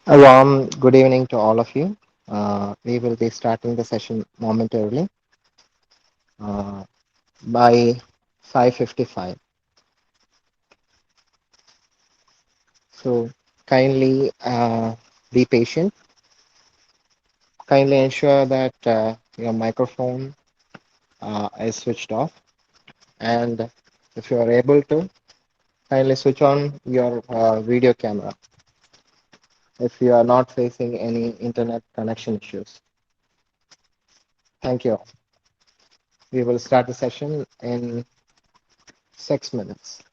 A warm good evening to all of you. We will be starting the session momentarily uh, by 5:55. So kindly be patient. Kindly ensure that your microphone is switched off, and if you are able to, kindly switch on your video camera if you are not facing any internet connection issues. Thank you. We will start the session in 6 minutes.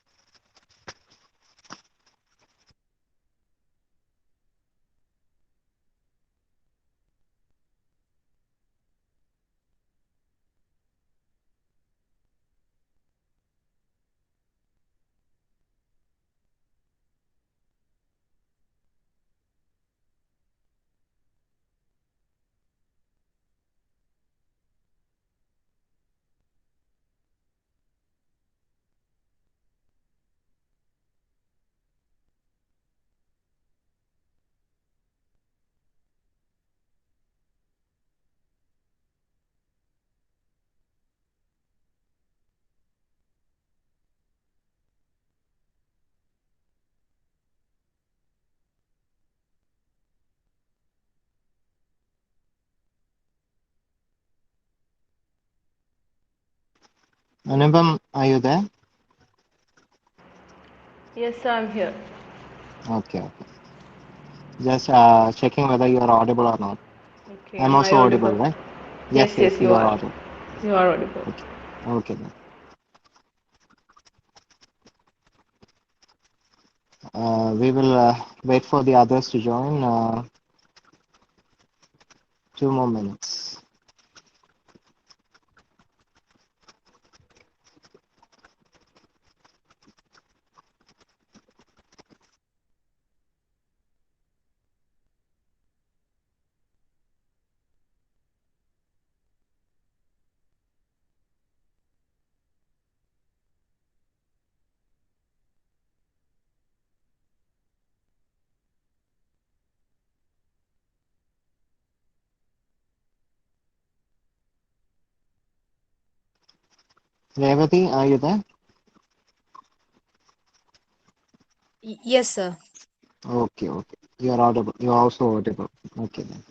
Anubham, are you there? Yes, I'm here. Okay, okay. Just checking whether you are audible or not. Okay, I'm am I also audible, audible? right? Yes, Yes, yes, yes, you you are are. audible. You are audible. Okay, okay then. We will wait for the others to join. 2 more minutes. Revati, are you there? Yes, sir. Okay, okay. You are audible. You are also audible. Okay then.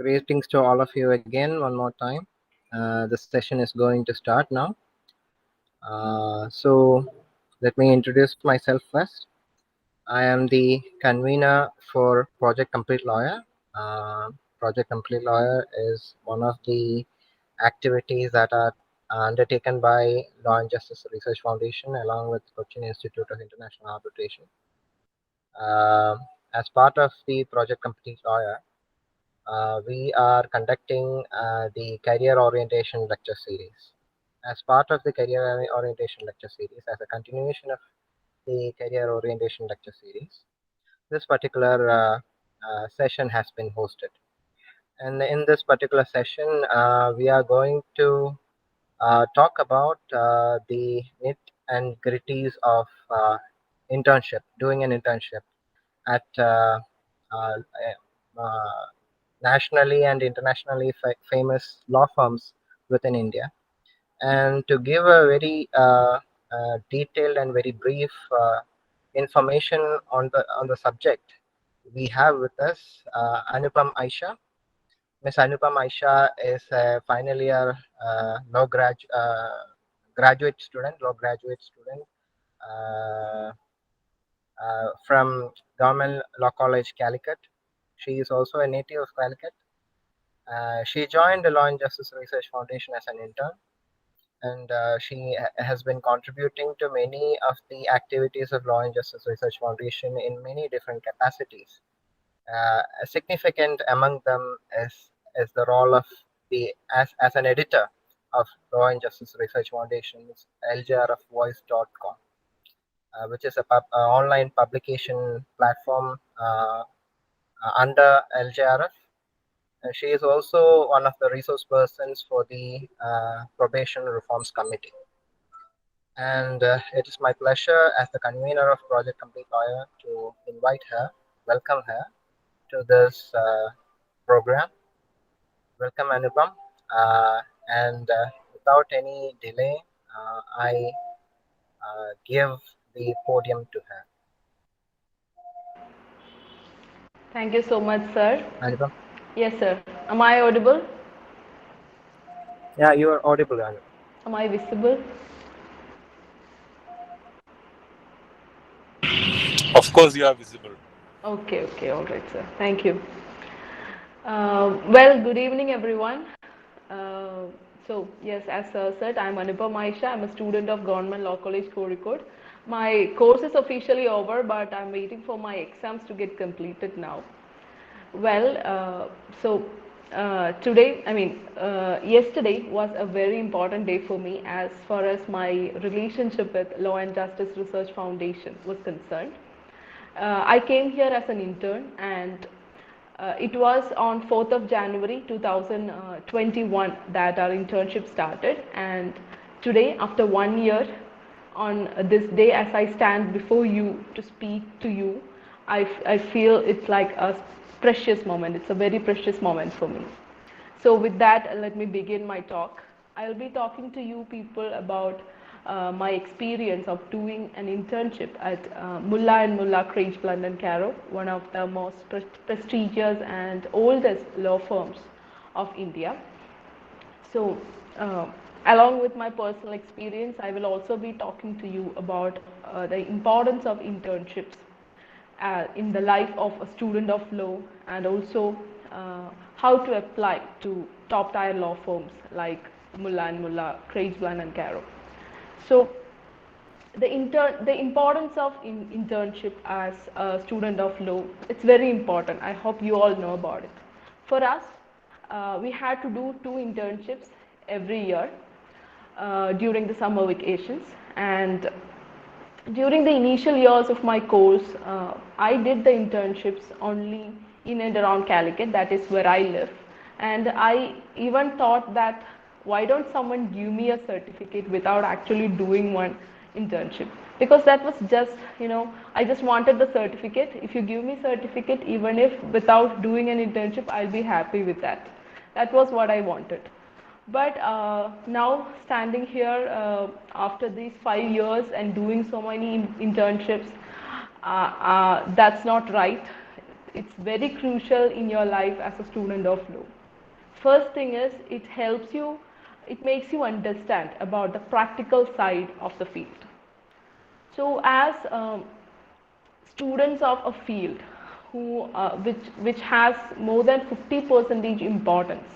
Greetings to all of you again, one more time. The session is going to start now. So, let me introduce myself first. I am the convener for Project Complete Lawyer. Uh, Project Complete Lawyer is one of the activities that are undertaken by Law and Justice Research Foundation along with Cochin Institute of International Arbitration. As part of the Project Complete Lawyer, we are conducting the career orientation lecture series. As part of the career orientation lecture series, as a continuation of the career orientation lecture series, this particular session has been hosted. And in this particular session, we are going to talk about the nit and gritties of internship, doing an internship at uh, uh, nationally and internationally famous law firms within India. And to give a very detailed and very brief information on the subject, we have with us Anupam Aisha. Miss Anupam Aisha is a final year graduate student, law graduate student uh, from Government Law College, Calicut. She is also a native of Calicut. She joined the Law and Justice Research Foundation as an intern, and she has been contributing to many of the activities of Law and Justice Research Foundation in many different capacities. Significant among them is the role of the as an editor of Law and Justice Research Foundation's LJRFvoice.com, which is a online publication platform under LJRF. She is also one of the resource persons for the Probation Reforms Committee. And it is my pleasure as the convener of Project Complete Lawyer to invite her, welcome her to this program. Welcome, Anupam. And without any delay, I give the podium to her. Thank you so much, sir. Anupam? Yes, sir. Am I audible? Yeah, you are audible, Anupam. Am I visible? Of course, you are visible. Okay, all right, sir. Thank you. Well, good evening, everyone. Yes, as sir said, I'm Anupam Aisha. I'm a student of Government Law College, Kozhikode. My course is officially over, but I'm waiting for my exams to get completed now. Well, today, yesterday was a very important day for me as far as my relationship with Law and Justice Research Foundation was concerned. I came here as an intern, and it was on 4th of January 2021 that our internship started. And today, after 1 year, on this day, as I stand before you to speak to you, I feel it's like a precious moment. It's a very precious moment for me. So with that, let me begin my talk. I'll be talking to you people about my experience of doing an internship at Mullah and Mullah, Craig, Blunt and Caro, one of the most prestigious and oldest law firms of India. So, along with my personal experience, I will also be talking to you about the importance of internships in the life of a student of law, and also how to apply to top tier law firms like Mullah and Mullah, Craig, Blunt and Caro. So the importance of internship as a student of law, it's very important. I hope you all know about it. For us, we had to do 2 internships every year during the summer vacations, and during the initial years of my course, I did the internships only in and around Calicut, that is where I live. And I even thought that why don't someone give me a certificate without actually doing one internship? Because that was just, I just wanted the certificate. If you give me certificate, even if without doing an internship, I'll be happy with that. That was what I wanted. But now standing here after these 5 years and doing so many internships, that's not right. it's very crucial in your life as a student of law. First thing is it makes you understand about the practical side of the field. So as students of a field which has more than 50% importance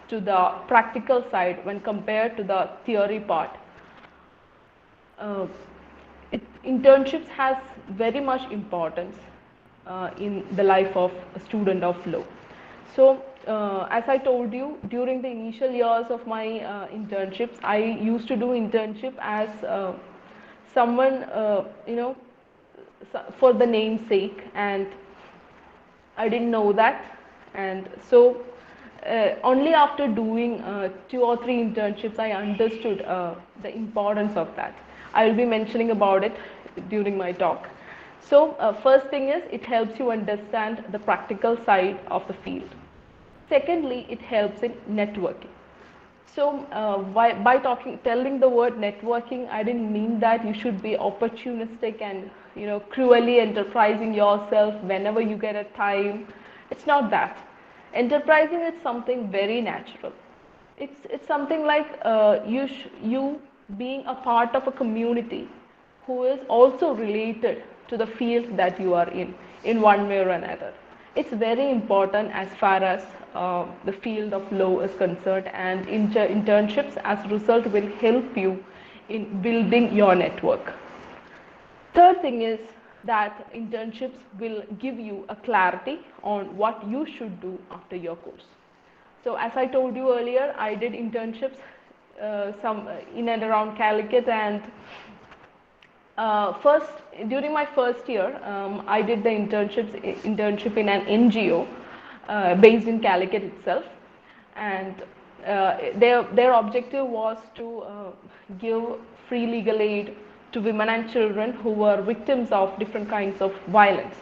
to the practical side when compared to the theory part, uh, internships has very much importance in the life of a student of law. So as I told you, during the initial years of my internships, I used to do internship as someone, for the namesake, and I didn't know that. And so only after doing 2 or 3 internships, I understood the importance of that. I will be mentioning about it during my talk. So first thing is it helps you understand the practical side of the field. Secondly, it helps in networking. So by telling the word networking, I didn't mean that you should be opportunistic and cruelly enterprising yourself whenever you get a time. It's not that. Enterprising is something very natural. It's something like you being a part of a community who is also related to the field that you are in one way or another. It's very important as far as the field of law is concerned, and internships as a result will help you in building your network. Third thing is that internships will give you a clarity on what you should do after your course. So as I told you earlier, I did internships some in and around Calicut, and first during my first year, I did the internship in an NGO based in Calicut itself, and their objective was to give free legal aid to women and children who were victims of different kinds of violence.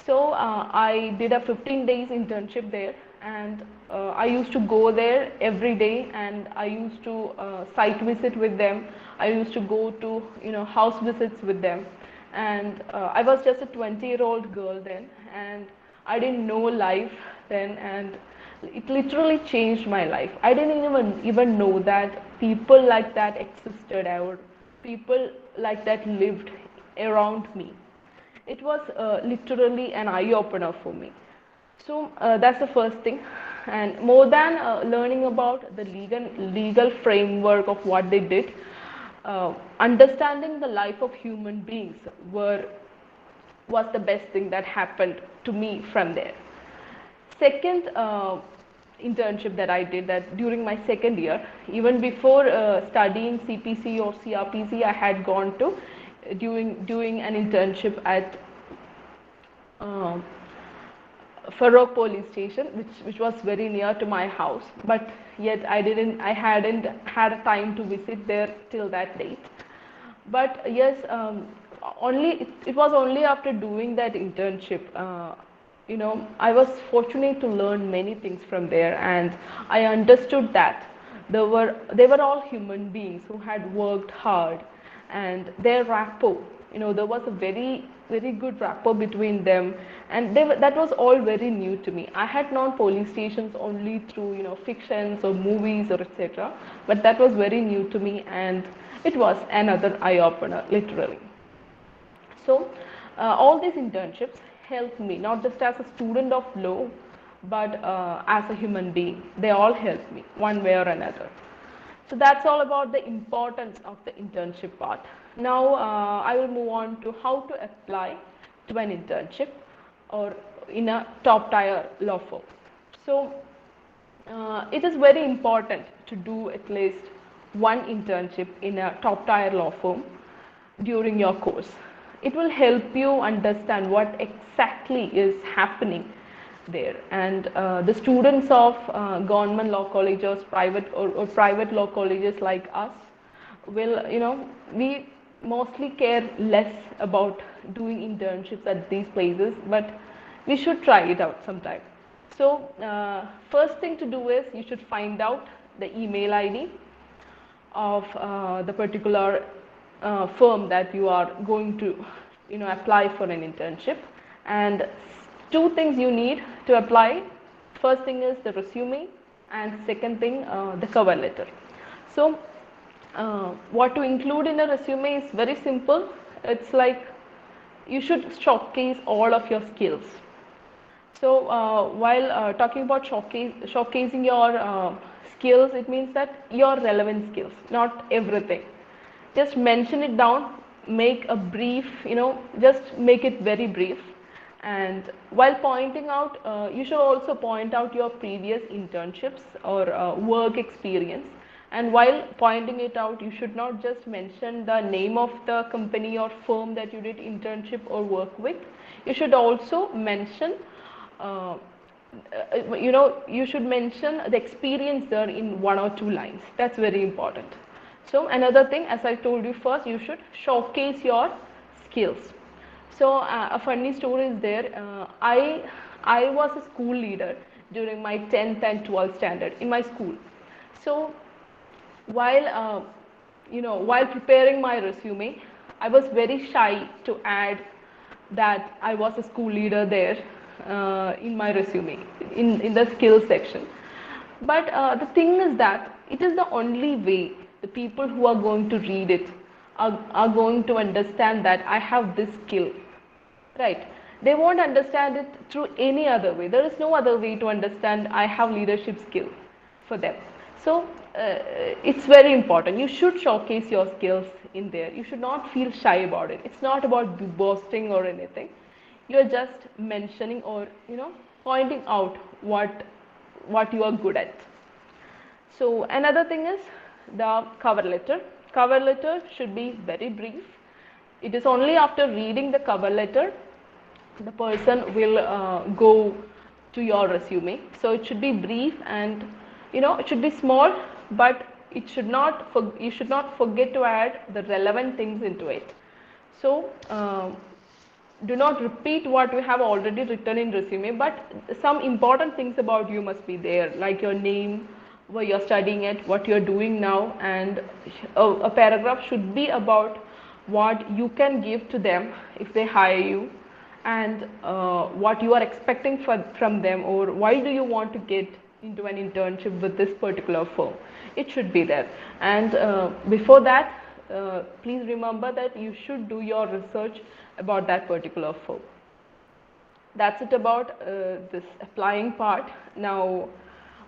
So I did a 15 days internship there, and I used to go there every day, and I used to site visit with them. I used to go to house visits with them, and I was just a 20-year-old girl then, and I didn't know life then, and it literally changed my life. I didn't even know that people like that existed, or people like that lived around me. It was literally an eye opener for me. So that's the first thing. And more than learning about the legal framework of what they did, understanding the life of human beings was the best thing that happened to me from there. Second internship that I did, that during my second year, even before studying CPC or CRPC, I had gone to doing an internship at um, Farouk police station, which was very near to my house, but yet I hadn't had a time to visit there till that date. But yes, it was only after doing that internship, I was fortunate to learn many things from there, and I understood that they were all human beings who had worked hard, and their rapport, there was a very good rapport between them, and that was all very new to me. I had known police stations only through fictions or movies or etc., but that was very new to me, and it was another eye opener, literally. So all these internships helped me not just as a student of law, but as a human being. They all helped me one way or another. So that's all about the importance of the internship part. Now I will move on to how to apply to an internship or in a top tier law firm. So it is very important to do at least one internship in a top tier law firm during your course. It will help you understand what exactly is happening there, and the students of government law colleges, or private law colleges like us will, we mostly care less about doing internships at these places, but we should try it out sometime. So first thing to do is you should find out the email ID of the particular firm that you are going to apply for an internship, and two things you need to apply. First thing is the resume, and second thing the cover letter. So what to include in a resume is very simple. It's like you should showcase all of your skills. So while talking about showcasing your skills, it means that your relevant skills, not everything. Just mention it down, make a brief, just make it very brief. And while pointing out, you should also point out your previous internships or work experience. And while pointing it out, you should not just mention the name of the company or firm that you did internship or work with. You should also mention uh, you should mention the experience there in one or two lines. That's very important. So another thing, as I told you first, you should showcase your skills. So a funny story is there. I was a school leader during my 10th and 12th standard in my school. So while while preparing my resume, I was very shy to add that I was a school leader there in my resume in the skills section. But the thing is that it is the only way the people who are going to read it are going to understand that I have this skill, right? They won't understand it through any other way. There is no other way to understand I have leadership skill for them. So it's very important. You should showcase your skills in there. You should not feel shy about it. It's not about boasting or anything. You're just mentioning or pointing out what you are good at. So another thing is the cover letter. Cover letter should be very brief. It is only after reading the cover letter the person will go to your resume. So it should be brief, and it should be small, but it should not you should not forget to add the relevant things into it. So do not repeat what you have already written in resume, but some important things about you must be there, like your name, where you're studying at, what you're doing now, and a paragraph should be about what you can give to them if they hire you, and what you are expecting from them, or why do you want to get into an internship with this particular firm. It should be there. And before that, please remember that you should do your research about that particular firm. That's it about this applying part. Now,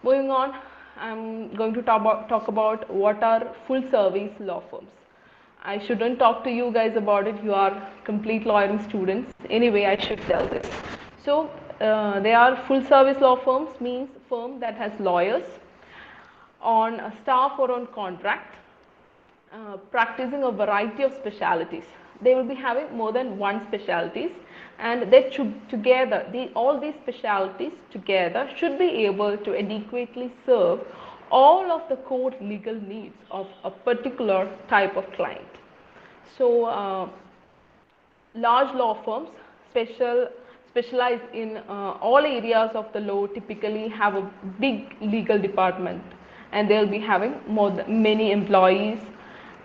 moving on, I'm going to talk about what are full service law firms. I shouldn't talk to you guys about it. You are complete lawyering students. Anyway, I should tell this. So, they are full service law firms, means firm that has lawyers on staff or on contract, practicing a variety of specialities. They will be having more than one specialties, and they should together, all these specialities together should be able to adequately serve all of the core legal needs of a particular type of client. So large law firms specialize in all areas of the law, typically have a big legal department, and they'll be having many employees.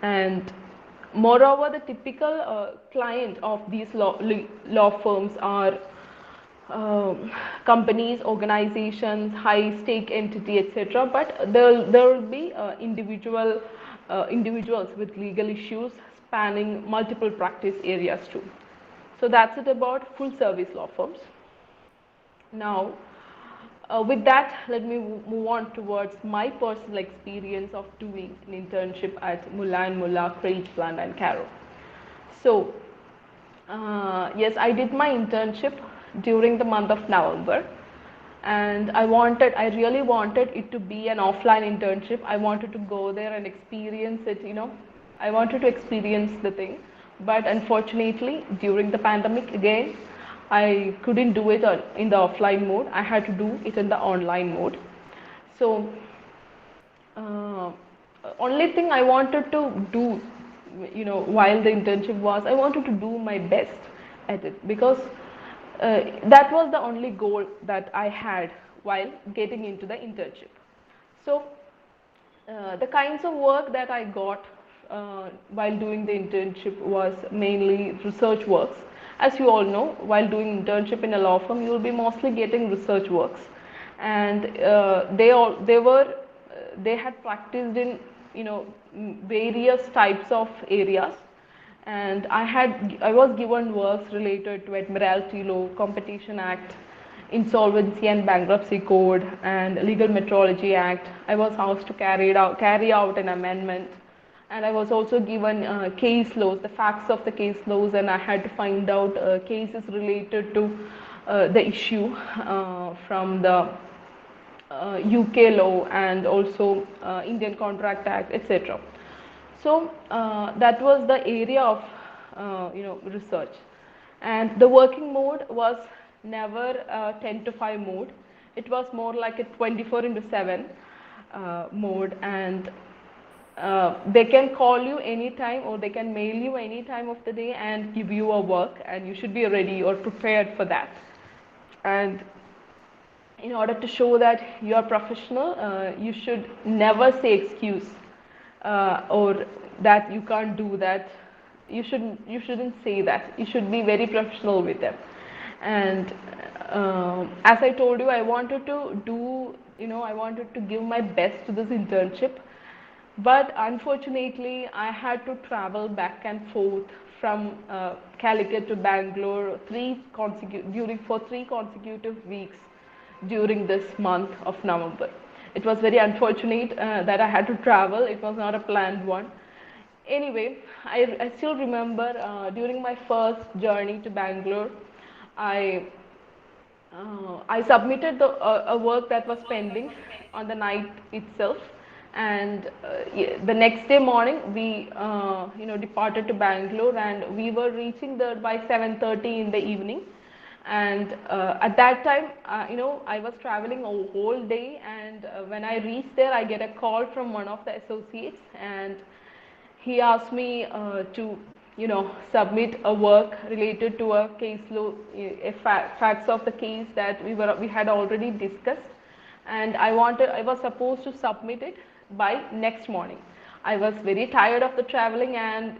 And moreover, the typical client of these law firms are companies, organizations, high stake entity, etc. But there will be individuals with legal issues spanning multiple practice areas too. So that's it about full service law firms. Now, with that, let me move on towards my personal experience of doing an internship at Mullah & Mullah, Craig Plant and Caro. So, yes, I did my internship during the month of November, and I really wanted it to be an offline internship. I wanted to go there and experience it, I wanted to experience the thing, but unfortunately, during the pandemic again, I couldn't do it in the offline mode. I had to do it in the online mode. So, only thing I wanted to do, while the internship was, I wanted to do my best at it, because that was the only goal that I had while getting into the internship. So, the kinds of work that I got while doing the internship was mainly research works, as you all know, while doing internship in a law firm, you will be mostly getting research works, and they had practiced in various types of areas, and I was given works related to Admiralty Law, Competition Act, Insolvency and Bankruptcy Code, and Legal Metrology Act. I was asked to carry out an amendment, and I was also given case laws, the facts of the case laws, and I had to find out cases related to the issue from the UK law and also Indian Contract Act, etc. So that was the area of research, and the working mode was never a 10 to 5 mode. It was more like a 24 into 7 mode, and they can call you anytime or they can mail you any time of the day and give you a work, and you should be ready or prepared for that. And in order to show that you are professional, you should never say excuse or that you can't do that. You shouldn't say that. You should be very professional with them. And as I told you, I wanted to give my best to this internship, but unfortunately I had to travel back and forth from Calicut to Bangalore for 3 consecutive weeks during this month of November. It was very unfortunate that I had to travel. It was not a planned one. Anyway, I still remember during my first journey to Bangalore, I I submitted a work that was pending on the night itself, and the next day morning we departed to Bangalore, and we were reaching there by 7:30 in the evening. And at that time, I was traveling a whole day, and when I reached there, I get a call from one of the associates, and he asked me to submit a work related to a case law, facts of the case that we had already discussed, and I was supposed to submit it by next morning. I was very tired of the traveling, and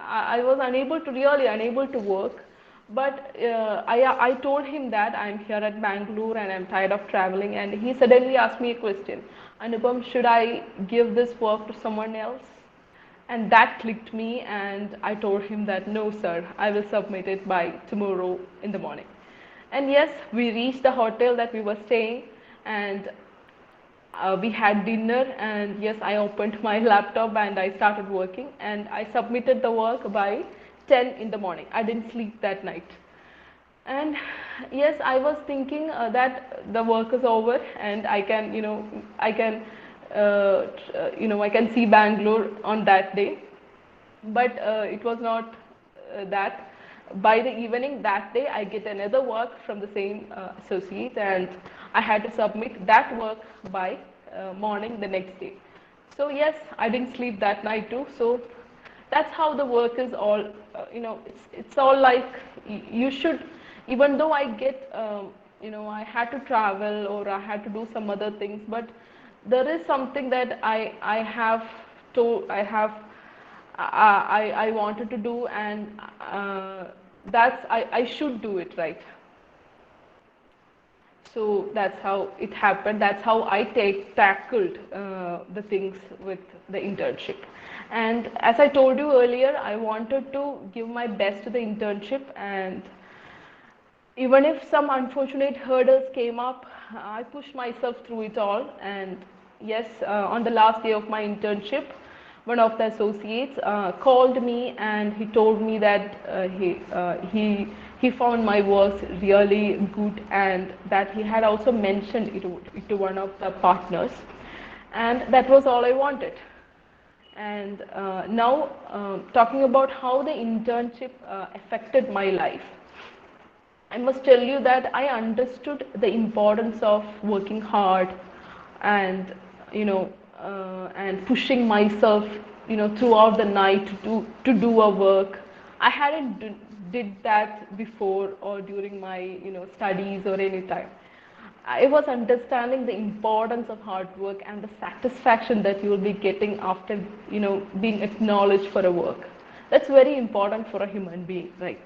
I was really unable to work. But I told him that I'm here at Bangalore and I'm tired of traveling, and he suddenly asked me a question: Anupam, should I give this work to someone else? And that clicked me, and I told him that no sir, I will submit it by tomorrow in the morning. And yes, we reached the hotel that we were staying, and we had dinner, and yes, I opened my laptop and I started working, and I submitted the work by 10 in the morning. I didn't sleep that night. And yes, I was thinking that the work is over and I can see Bangalore on that day. But it was not that. By the evening that day, I get another work from the same associate, and I had to submit that work by morning the next day. So yes, I didn't sleep that night too. So that's how the work is all. It's all like you should. Even though I get, I had to travel or I had to do some other things, but there is something that I have to I wanted to do, and I should do it, right? So that's how it happened. That's how I tackled the things with the internship. And as I told you earlier, I wanted to give my best to the internship, and even if some unfortunate hurdles came up, I pushed myself through it all. And yes, on the last day of my internship, one of the associates called me, and he told me that he found my works really good, and that he had also mentioned it to one of the partners, and that was all I wanted. And now, talking about how the internship affected my life, I must tell you that I understood the importance of working hard, and and pushing myself throughout the night to do a work. I hadn't did that before or during my studies or any time. I was understanding the importance of hard work and the satisfaction that you will be getting after being acknowledged for a work. That's very important for a human being, right?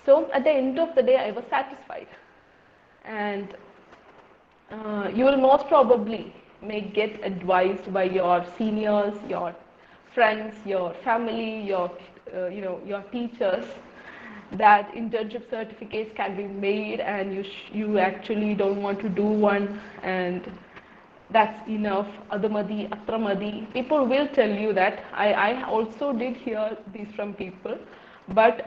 So at the end of the day, I was satisfied. And you will most probably may get advised by your seniors, your friends, your family, your your teachers that internship certificates can be made, and you actually don't want to do one, and that's enough, adamadi, atramadi. People will tell you that. I also did hear these from people, but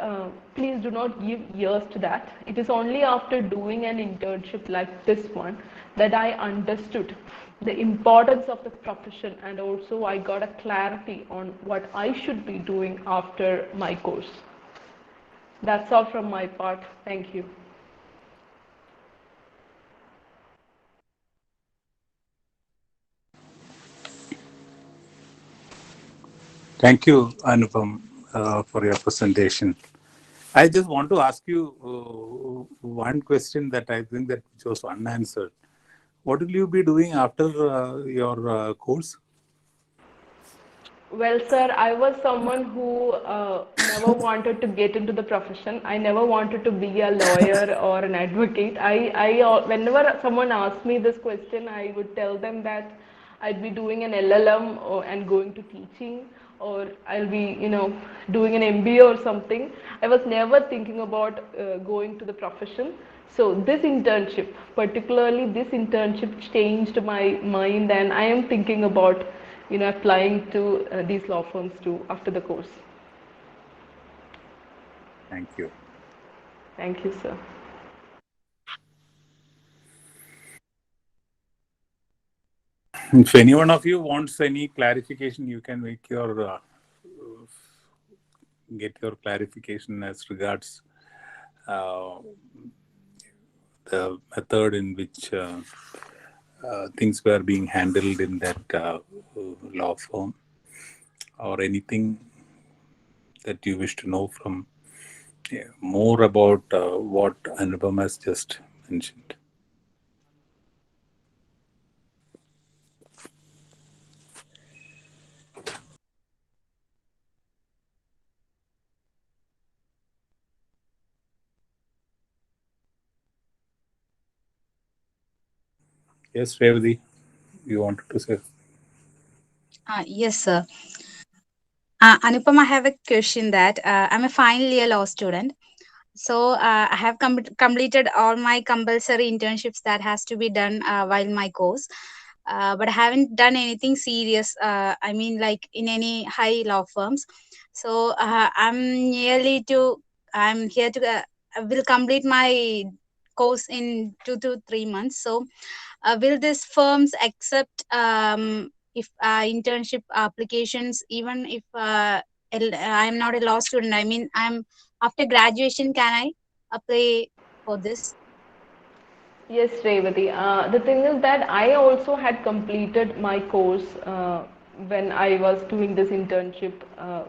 please do not give ears to that. It is only after doing an internship like this one that I understood the importance of the profession, and also I got a clarity on what I should be doing after my course. That's all from my part. Thank you. Thank you, Anupam, for your presentation. I just want to ask you one question that I think that was unanswered. What will you be doing after your course? Well, sir, I was someone who never wanted to get into the profession. I never wanted to be a lawyer or an advocate. Whenever someone asked me this question, I would tell them that I'd be doing an LLM and going to teaching, or I'll be, doing an MBA or something. I was never thinking about going to the profession. So this internship, particularly this internship, changed my mind, and I am thinking about applying to these law firms too after the course. Thank you. Thank you, sir. If any one of you wants any clarification, you can make your get your clarification as regards uh, the method in which things were being handled in that law firm, or anything that you wish to know from more about what Anupam has just mentioned. Yes, Revati, you wanted to say? Yes, sir. Anupam, I have a question that I'm a final year law student. So I have completed all my compulsory internships that has to be done while my course. But I haven't done anything serious. I mean, like in any high law firms. So I'm here to, I will complete my course in 2 to 3 months. So will these firms accept if internship applications, even if I'm not a law student? I mean, I'm after graduation. Can I apply for this? Yes, Revati. The thing is that I also had completed my course when I was doing this internship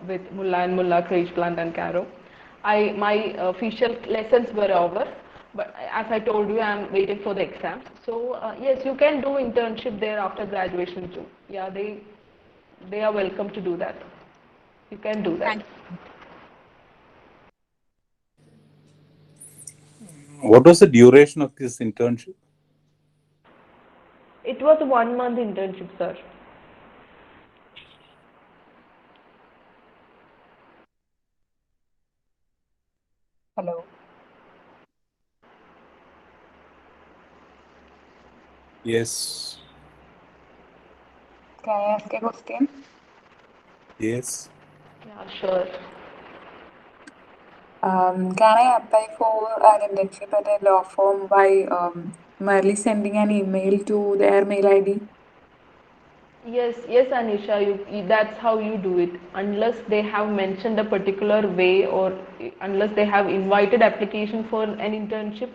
with Mulla and Mulla, Creche Plant and Caro. My official lessons were over, but as I told you, I'm waiting for the exams. So yes, you can do internship there after graduation too. Yeah, they are welcome to do that. You can do that. Thank What was the duration of this internship? It was a 1 month internship, sir. Hello. Yes. Can I ask a question? Yes. Yeah, sure. Can I apply for an internship at a law firm by merely sending an email to their mail ID? Yes, yes, Anisha, that's how you do it. Unless they have mentioned a particular way, or unless they have invited application for an internship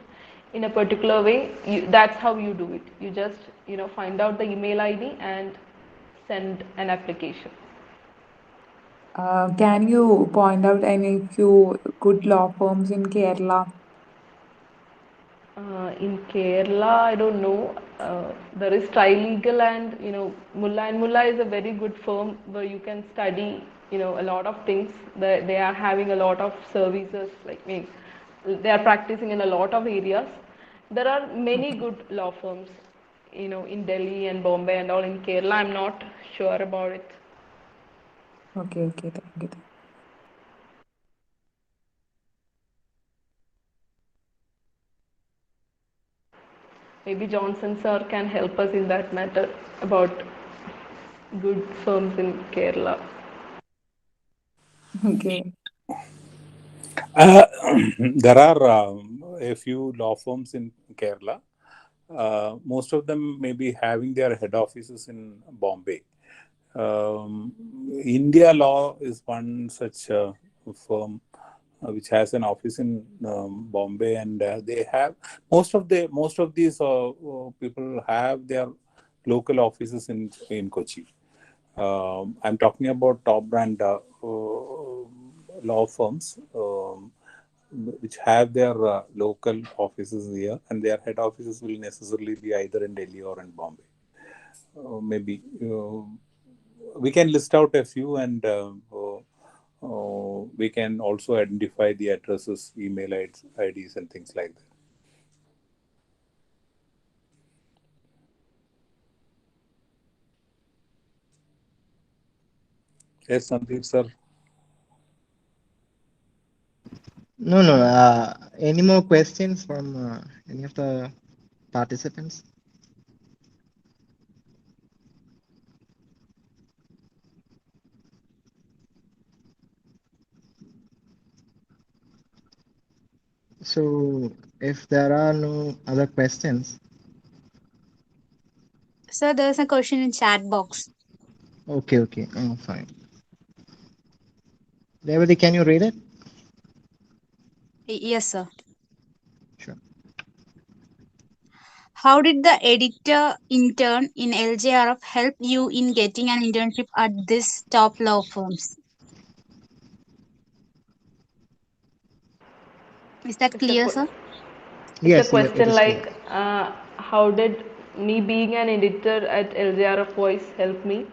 in a particular way, that's how you do it. You just, find out the email ID and send an application. Can you point out any few good law firms in Kerala? In Kerala, I don't know. There is Trilegal, and Mulla and Mulla is a very good firm where you can study a lot of things. They are having a lot of services, like me. they are practicing in a lot of areas. There are many good law firms, in Delhi and Bombay and all. In Kerala, I'm not sure about it. Okay, okay, thank you. Maybe Johnson sir can help us in that matter about good firms in Kerala. Okay. Uh, there are a few law firms in Kerala. Most of them may be having their head offices in Bombay. Um, India Law is one such firm which has an office in Bombay, and they have most of these people have their local offices in Kochi. I'm talking about top brand law firms which have their local offices here, and their head offices will necessarily be either in Delhi or in Bombay. Maybe we can list out a few, and we can also identify the addresses, email IDs, and things like that. Yes, Sandeep sir. No, no. Any more questions from any of the participants? So, if there are no other questions, So there's a question in chat box. okay, okay. Oh, fine. Revati, can you read it? Yes, sir. Sure. How did the editor intern in LJRF help you in getting an internship at this top law firms? Is that It's a clear, sir? it's a Yes, yeah, it question is clear. like, how did me being an editor at LJRF Voice help me?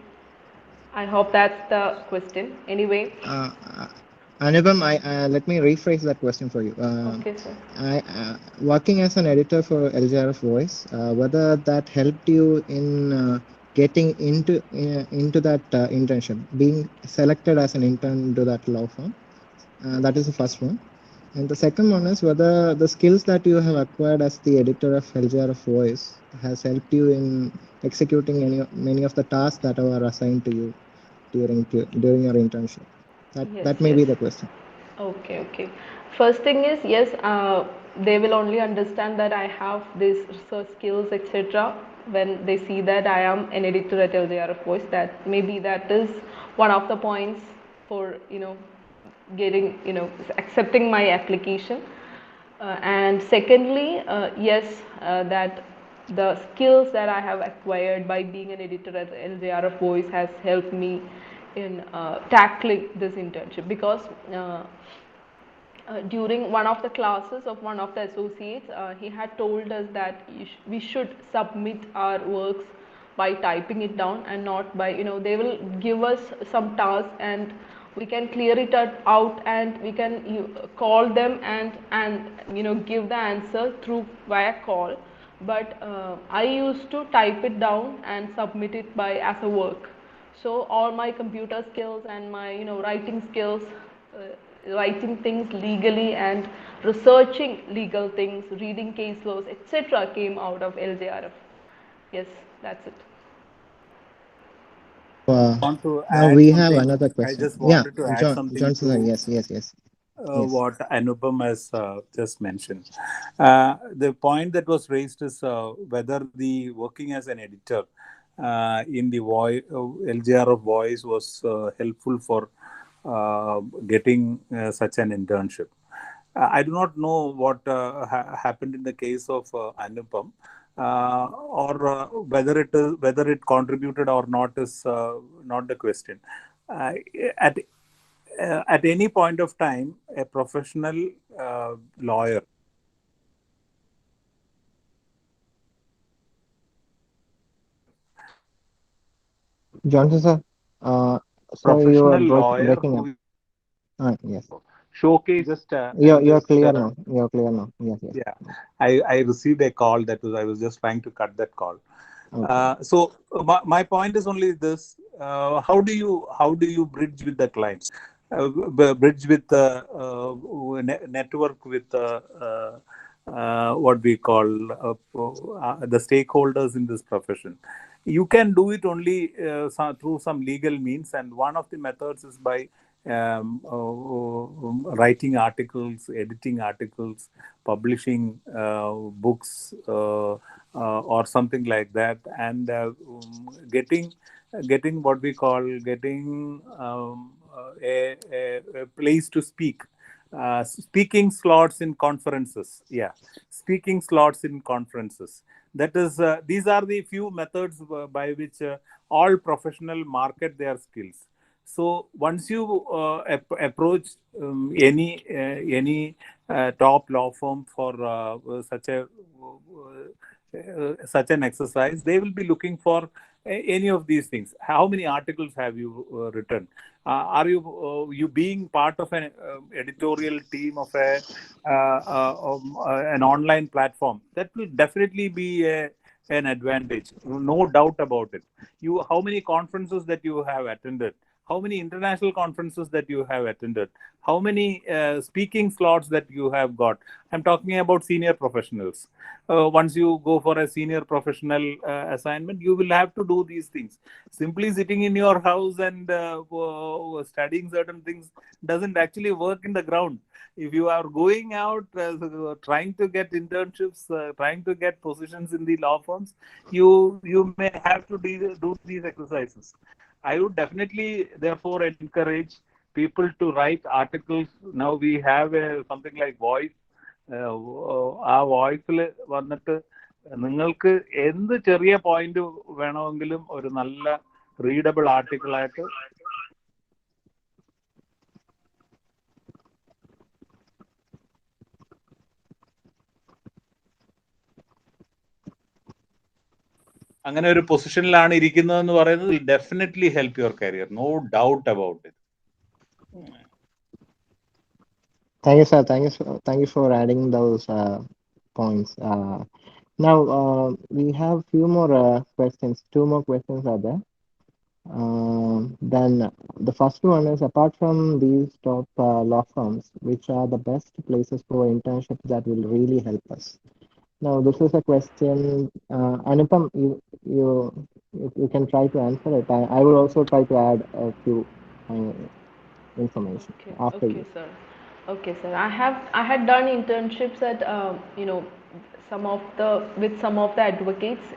I hope that's the question. Anyway, Anubham, let me rephrase that question for you. okay, sir. Working as an editor for LJRF Voice, whether that helped you in getting into that internship, being selected as an intern into that law firm. That is the first one. And the second one is whether the skills that you have acquired as the editor of LJRF Voice has helped you in executing many of the tasks that were assigned to you during your internship. Yes, That may yes. be the question. Okay, okay. First thing is, yes, they will only understand that I have these research skills, etc. when they see that I am an editor at LJRF Voice. That maybe that is one of the points for getting accepting my application. And secondly, yes, that the skills that I have acquired by being an editor at LJRF Voice has helped me in tackling this internship, because during one of the classes of one of the associates, he had told us that we should submit our works by typing it down, and not by, they will give us some task, and we can clear it out, and we can call them, and give the answer through via call. But I used to type it down and submit it by as a work. So all my computer skills and my writing skills, writing things legally and researching legal things, reading case laws, etc., came out of LJRF. Yes, that's it. Want to Now add we have something? another I question. just Yeah, wanted to add something Johnson, sir. to Yes, yes, yes, yes. what Anupam has just mentioned. The point that was raised is whether the working as an editor in the LGR of Voice was helpful for getting such an internship. I do not know what happened in the case of Anupam, or whether it contributed or not is not the question. Uh, at at any point of time, a professional lawyer, Johnson, sir. a Sorry, you are professional lawyer breaking up. who Yes. showcase just You're I'm you're just clear now. You're clear now. Yes, yes. yeah. I received a call that was I was just trying to cut that call. Okay. My point is only this: how do you bridge with the client, bridge with the network with what we call the stakeholders in this profession. You can do it only through some legal means, and one of the methods is by writing articles, editing articles, publishing books, or something like that, and getting what we call getting a place to speak. Speaking slots in conferences. Yeah, speaking slots in conferences. That is, these are the few methods by which all professional market their skills. So once you approach any top law firm for such an exercise, they will be looking for any of these things. How many articles have you written? Are you being part of an editorial team of an online platform? That will definitely be an advantage, no doubt about it. How many conferences that you have attended? How many international conferences that you have attended? How many speaking slots that you have got? I'm talking about senior professionals. Once you go for a senior professional assignment, you will have to do these things. Simply sitting in your house and studying certain things doesn't actually work in the ground. If you are going out trying to get internships, trying to get positions in the law firms, you may have to do these exercises. I would definitely, therefore, encourage people to write articles. Now we have something like voice. ആ വോയിസിൽ വന്നിട്ട് നിങ്ങൾക്ക് എന്ത് ചെറിയ point വേണമെങ്കിലും ഒരു നല്ല readable ആർട്ടിക്കിളായിട്ട് അങ്ങനെ ഒരു പൊസിഷനിലാണ് ഇരിക്കുന്നതെന്ന് പറയുന്നത് definitely help your career, no doubt about it. Thank you, sir. Thank you for adding those points. Now we have few more questions. Two more questions are there. Then the first one is, apart from these top law firms, which are the best places for internships that will really help us? Now, this is a question. Anupam, you you can try to answer it. I will also try to add a few information after Okay, you. sir. Okay, sir. I had done internships at some of the with some of the advocates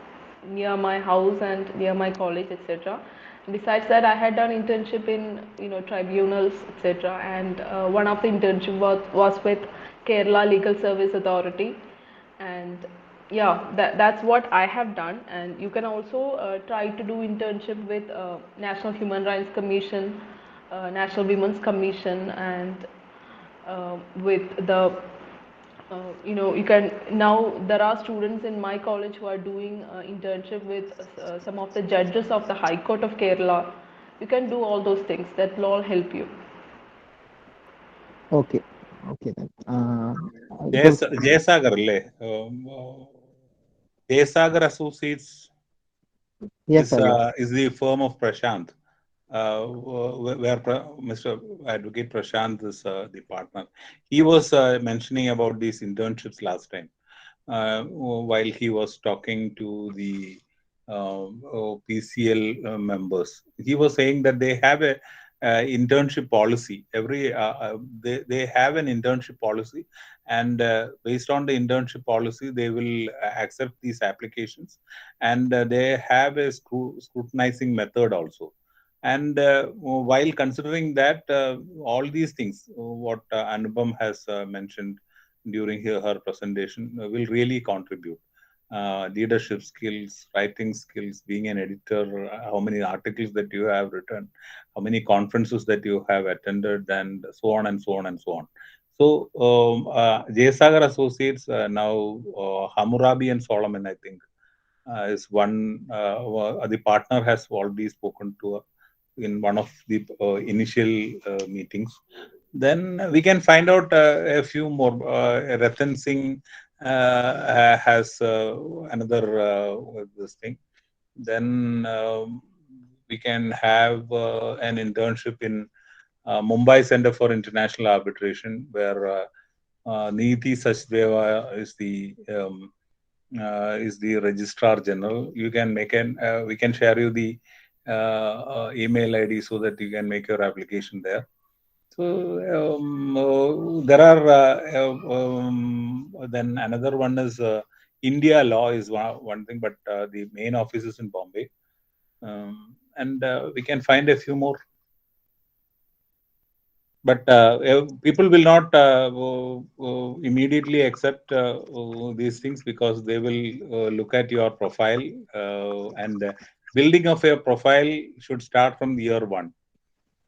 near my house and near my college, etc. Besides that, I had done internship in tribunals, etc. And one of the internship was with Kerala Legal Service Authority, and yeah, that's what I have done. And you can also try to do internship with National Human Rights Commission, National Women's Commission, and with the you can now there are students in my college who are doing internship with some of the judges of the High Court of Kerala. You can do all those things. That will all help you. Okay, okay then. ജയസാഗർ അല്ലേ? ജയസാഗർ associates Yes, sir. Yes. is the firm of Prashant, where Mr. Advocate Prashant is the partner. He was mentioning about these internships last time while he was talking to the PCL members. He was saying that they have a internship policy. They have an internship policy, and based on the internship policy, they will accept these applications, and they have a scrutinizing method also. And while considering that, all these things, what Anupam has mentioned during her presentation, will really contribute. Leadership skills, writing skills, being an editor, how many articles that you have written, how many conferences that you have attended, and so on and so on and so on. So, Jaysagar Associates, now Hammurabi and Solomon, I think, is one. The partner has already spoken to in one of the initial meetings. Then we can find out a few more. Ratan Singh has another this thing. Then we can have an internship in Mumbai Center for International Arbitration, where Neeti Sachdeva is the registrar general. You can make an we can share you the email ID so that you can make your application there. So there are then another one is India law is one thing, but the main office is in Bombay, and we can find a few more. But people will not immediately accept these things because they will look at your profile, and building of a profile should start from year one.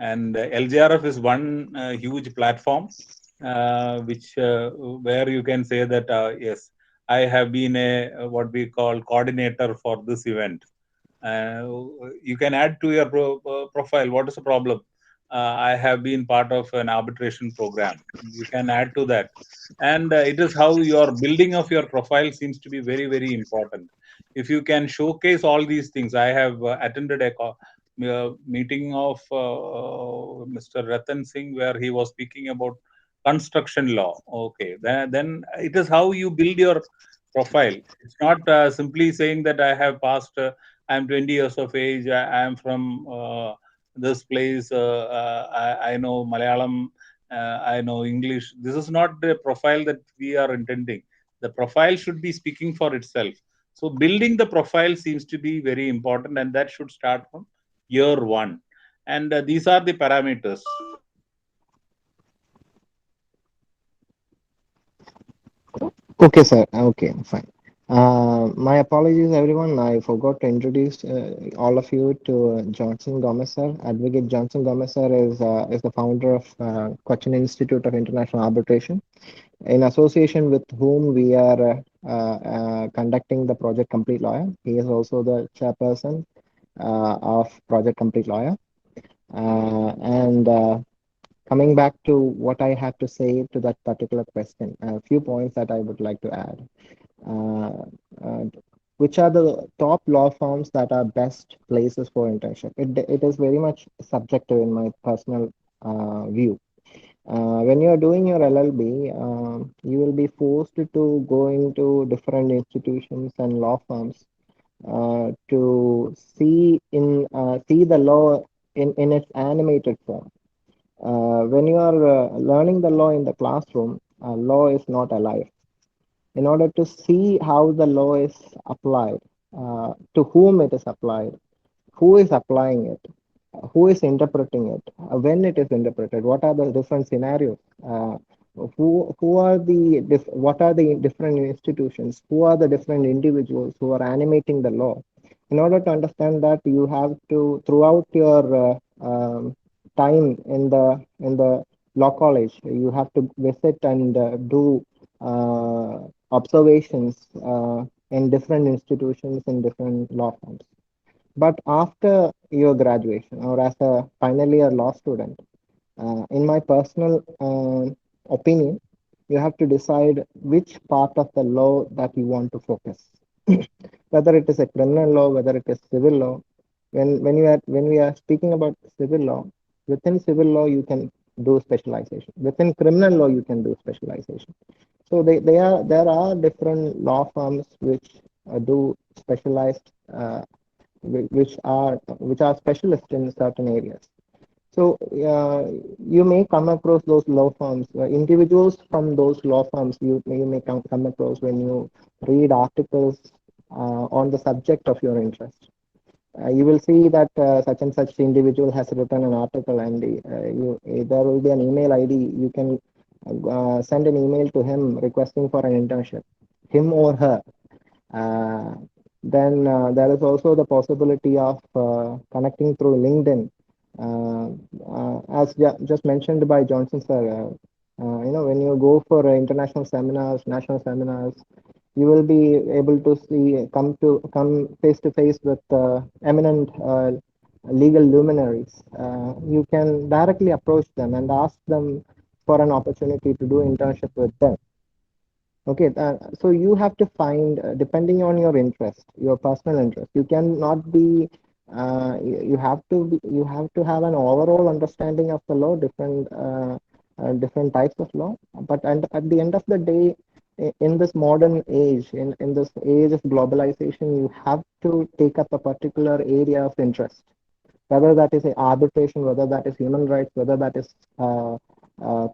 And LJRF is one huge platform which where you can say that yes, I have been a what we call coordinator for this event. uh, you can add to your profile what is the problem. I have been part of an arbitration program. You can add to that, and it is how your building of your profile seems to be very very important. If you can showcase all these things, I have attended a meeting of Mr. Ratan Singh where he was speaking about construction law. Okay, then it is how you build your profile. It's not simply saying that I have passed. I'm 20 years of age. I am from this place. I know Malayalam. I know English. This is not the profile that we are intending. The profile should be speaking for itself. So building the profile seems to be very important, and that should start from year one. And these are the parameters. Okay, sir. Okay, fine. My apologies, everyone. I forgot to introduce all of you to Johnson Gomez, sir. Advocate Johnson Gomez, sir, is the founder of Cochin Institute of International Arbitration, in association with whom we are conducting the Project Complete Lawyer. He is also the chairperson of Project Complete Lawyer. And coming back to what I had to say to that particular question, a few points that I would like to add. Uh, uh, which are the top law firms that are best places for internship? It is very much subjective in my personal view. When you are doing your LLB, you will be forced to go into different institutions and law firms to see the law in its animated form. When you are learning the law in the classroom, law is not alive. In order to see how the law is applied, to whom it is applied, who is applying it, who is interpreting it, when it is interpreted, what are the different scenarios, who are the what are the different institutions, who are the different individuals who are animating the law. In order to understand that, you have to throughout your time in the law college, you have to visit and do observations in different institutions in different law firms. But after your graduation or as a final year law student, in my personal opinion, you have to decide which part of the law that you want to focus. Whether it is a criminal law, whether it is civil law. When we are speaking about civil law, within civil law you can do specialization. Within criminal law you can do specialization. So there are different law firms which do specialized which are specialists in certain areas. So you may come across those law firms, individuals from those law firms. You may come across when you read articles on the subject of your interest. You will see that such and such individual has written an article, and there will be an email ID. You can send an email to him requesting for an internship, him or her. Uh, then there is also the possibility of connecting through LinkedIn. As just mentioned by Johnson sir, when you go for international seminars, national seminars, you will be able to come face to face with eminent legal luminaries, you can directly approach them and ask them for an opportunity to do internship with them. Okay, so you have to find, depending on your interest, your personal interest. You cannot be, you have to have an overall understanding of the law, different types of law. But at the end of the day, in this modern age, in this age of globalization, you have to take up a particular area of interest, whether that is arbitration, whether that is human rights, whether that is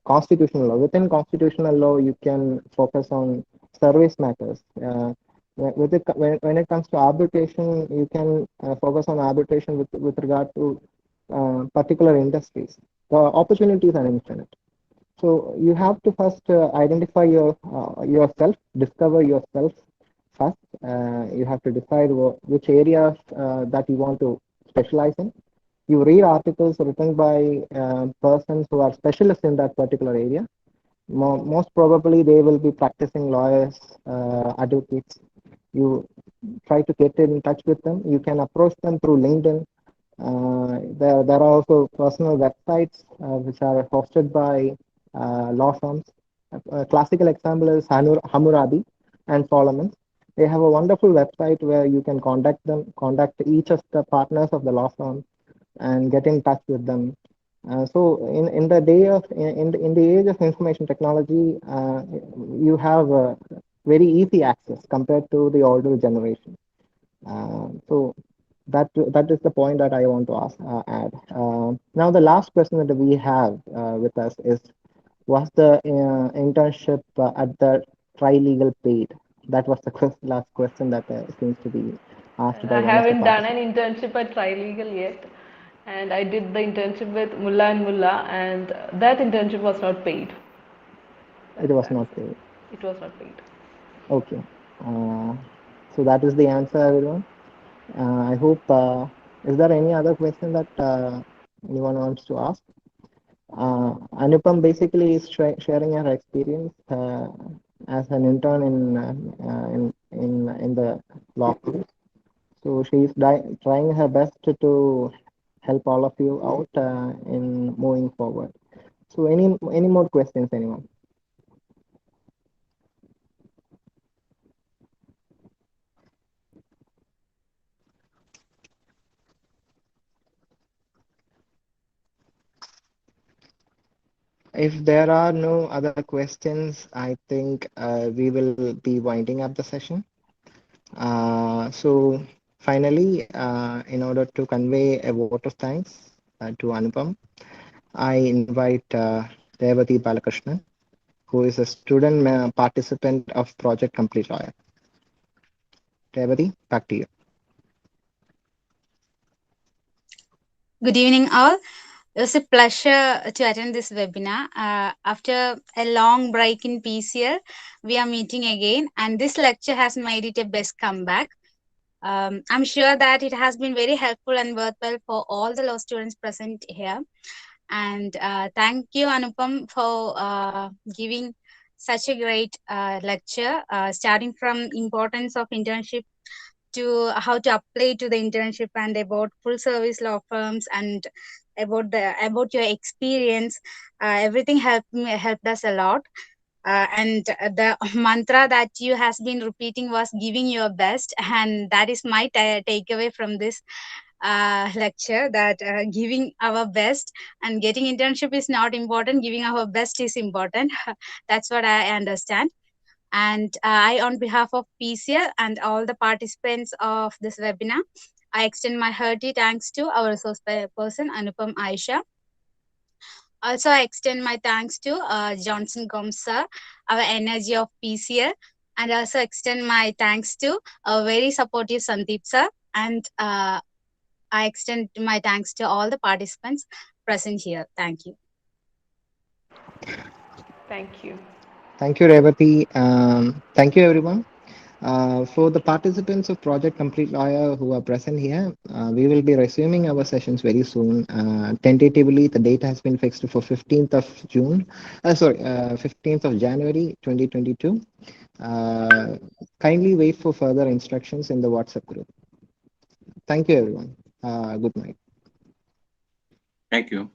constitutional law. Within constitutional law, you can focus on service matters. When it comes to arbitration, you can focus on arbitration with regard to particular industries. The opportunities are infinite. So you have to first identify yourself, discover yourself first. You have to decide which areas that you want to specialize in. You read articles written by persons who are specialists in that particular area. Most probably, they will be practicing lawyers, advocates. You try to get in touch with them. You can approach them through LinkedIn. There are also personal websites which are hosted by law firms. A classical example is Hammurabi and Solomon. They have a wonderful website where you can contact them, contact each of the partners of the law firm, and get in touch with them. So in the day of in the age of information technology, you have very easy access compared to the older generation. So that is the point that I want to add. Now the last question that we have with us is, was the internship at the Trilegal paid? That was the last question that seems to be asked by I one of the haven't done an participants. internship at Trilegal yet, and I did the internship with Mulla and Mulla, and that internship was not paid. It That's the was not answer. paid. It was not paid. Okay. Uh, so that is the answer, everyone. I hope. Is there any other question that anyone wants to ask? Anupam basically is sharing her experience as an intern in the law firm. So she is trying her best to help all of you out in moving forward. So any more questions, anyone? If there are no other questions, I think we will be winding up the session. So finally, in order to convey a vote of thanks to Anupam, I invite Revati Balakrishnan, who is a student participant of Project Complete Lawyer. Revati, back to you. Good evening, all. It was a pleasure to attend this webinar. After a long break in PCL, we are meeting again, and this lecture has made it a best comeback. I'm sure that it has been very helpful and worthwhile for all the law students present here. And thank you, Anupam, for giving such a great lecture, starting from importance of internship to how to apply to the internship and about full service law firms and about your experience. Everything helped us a lot. And the mantra that you has been repeating was giving your best, and that is my takeaway from this lecture, that giving our best and getting internship is not important, giving our best is important. That's what I understand. And I, on behalf of PCL and all the participants of this webinar, I extend my hearty thanks to our resource person, Anupam Aisha. Also, I extend my thanks to Johnson Gomes sir, our energy of PCL, and also extend my thanks to a very supportive Sandeep sir, and I extend my thanks to all the participants present here. Thank you. Thank you. Thank you, Revati. Thank you, everyone. For the participants of Project Complete Lawyer who are present here, we will be resuming our sessions very soon. Tentatively, the date has been fixed for 15th of June, 15th of January 2022. Kindly wait for further instructions in the WhatsApp group. Thank you, everyone. Good night. Thank you.